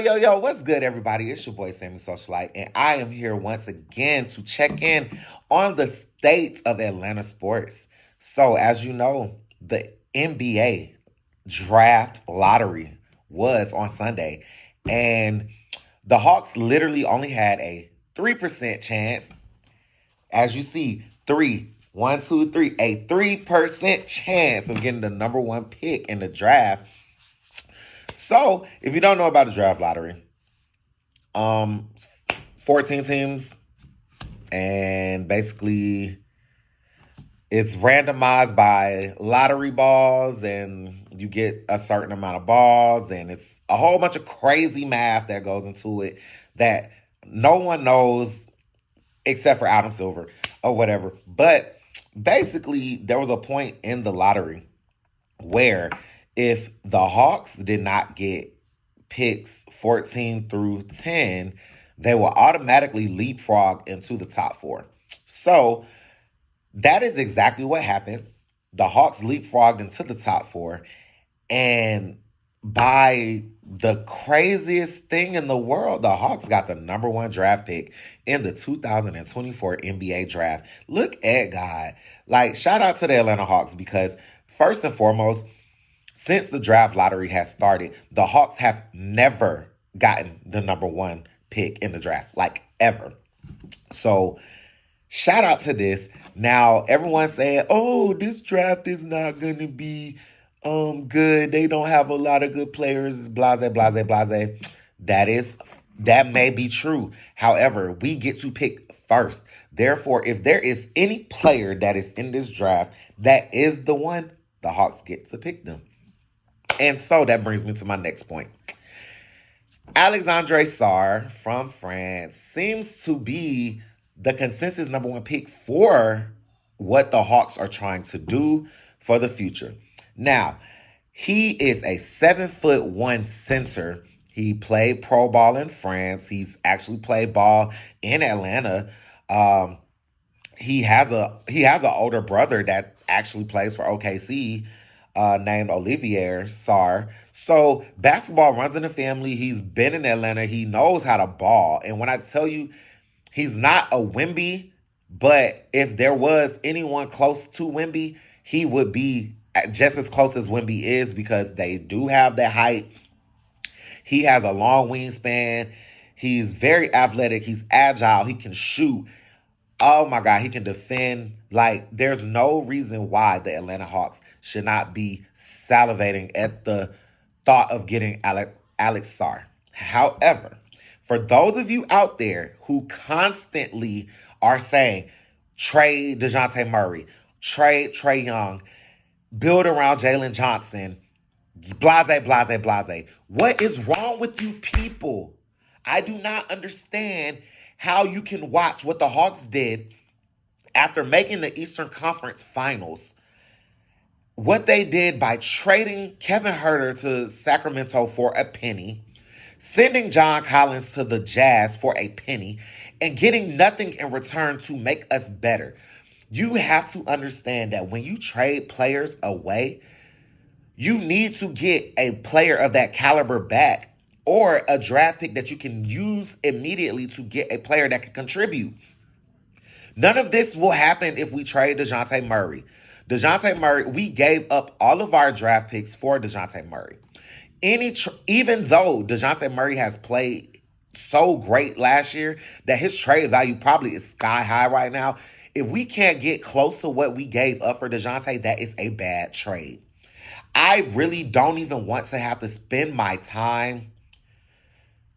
Yo, what's good, everybody? It's your boy, Sammy Socialite, and I am here once again to check in on the state of Atlanta sports. So, as you know, the NBA draft lottery was on Sunday, and the Hawks literally only had a 3% chance. As you see, one, two, three, a 3% chance of getting the number one pick in the draft. So, if you don't know about the draft lottery, um, 14 teams, and basically it's randomized by lottery balls, and you get a certain amount of balls, and it's a whole bunch of crazy math that goes into it that no one knows except for Adam Silver or whatever. But basically, there was a point in the lottery where if the Hawks did not get picks 14 through 10, they will automatically leapfrog into the top four. So that is exactly what happened. The Hawks leapfrogged into the top four, and by the craziest thing in the world, the Hawks got the number one draft pick in the 2024 NBA draft. Look at God. Like, shout out to the Atlanta Hawks because, first and foremost, since the draft lottery has started, the Hawks have never gotten the number one pick in the draft, like ever. So, shout out to this. Now, everyone's saying, "Oh, this draft is not going to be good. They don't have a lot of good players, blase blase blase." That may be true. However, we get to pick first. Therefore, if there is any player that is in this draft that is the one, the Hawks get to pick them. And so that brings me to my next point. Alexandre Sarr from France seems to be the consensus number one pick for what the Hawks are trying to do for the future. Now, he is a 7'1" center. He played pro ball in France. He's actually played ball in Atlanta. He has an older brother that actually plays for OKC, named Olivier Sarr. So basketball runs in the family. He's been in Atlanta. He knows how to ball. And when I tell you, he's not a Wemby, but if there was anyone close to Wemby, he would be just as close as Wemby is because they do have that height. He has a long wingspan. He's very athletic. He's agile. He can shoot. Oh my God, he can defend. Like, there's no reason why the Atlanta Hawks should not be salivating at the thought of getting Alex Sarr. However, for those of you out there who constantly are saying, trade DeJounte Murray, trade Trae Young, build around Jalen Johnson, blase, blase, blase. What is wrong with you people? I do not understand how you can watch what the Hawks did after making the Eastern Conference Finals. What they did by trading Kevin Huerter to Sacramento for a penny, sending John Collins to the Jazz for a penny, and getting nothing in return to make us better. You have to understand that when you trade players away, you need to get a player of that caliber back or a draft pick that you can use immediately to get a player that can contribute. None of this will happen if we trade DeJounte Murray. DeJounte Murray, we gave up all of our draft picks for DeJounte Murray. Even though DeJounte Murray has played so great last year that his trade value probably is sky high right now, if we can't get close to what we gave up for DeJounte, that is a bad trade. I really don't even want to have to spend my time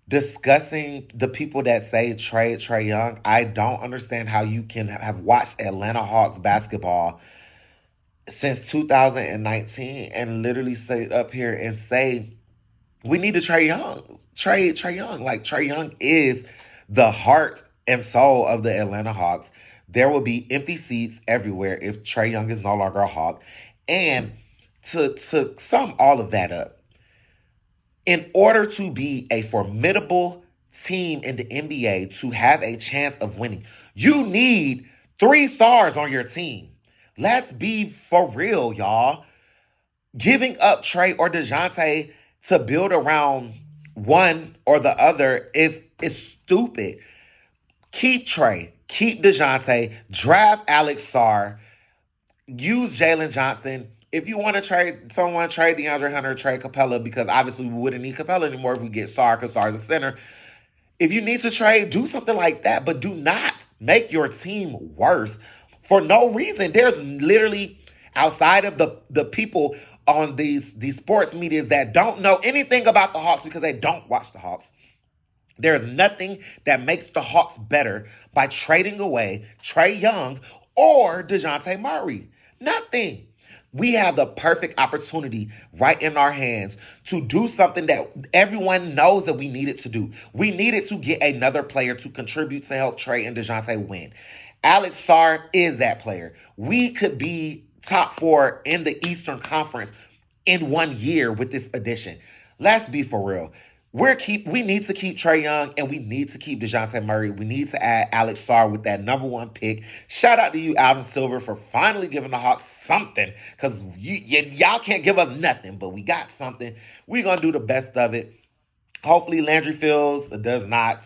discussing the people that say trade Trae Young. I don't understand how you can have watched Atlanta Hawks basketball since 2019 and literally sit up here and say we need to trade Trae Young. Like, Trae Young is the heart and soul of the Atlanta Hawks. There will be empty seats everywhere if Trae Young is no longer a Hawk. And to sum all of that up, in order to be a formidable team in the NBA, to have a chance of winning, you need 3 stars on your team. Let's be for real, y'all. Giving up Trae or DeJounte to build around one or the other is stupid. Keep Trey, keep DeJounte, draft Alex Sarr, use Jalen Johnson. If you want to trade someone, trade DeAndre Hunter, trade Capella, because obviously we wouldn't need Capella anymore if we get Sarr, because Sarr's a center. If you need to trade, do something like that, but do not make your team worse for no reason. There's literally, outside of the people on these sports medias that don't know anything about the Hawks because they don't watch the Hawks, there's nothing that makes the Hawks better by trading away Trae Young or DeJounte Murray. Nothing. We have the perfect opportunity right in our hands to do something that everyone knows that we needed to do. We needed to get another player to contribute to help Trae and DeJounte win. Alex Sarr is that player. We could be top 4 in the Eastern Conference in 1 year with this addition. Let's be for real. We need to keep Trae Young and we need to keep DeJounte Murray. We need to add Alex Sarr with that number 1 pick. Shout out to you, Adam Silver, for finally giving the Hawks something, because y'all can't give us nothing, but we got something. We're going to do the best of it. Hopefully Landry Fields does not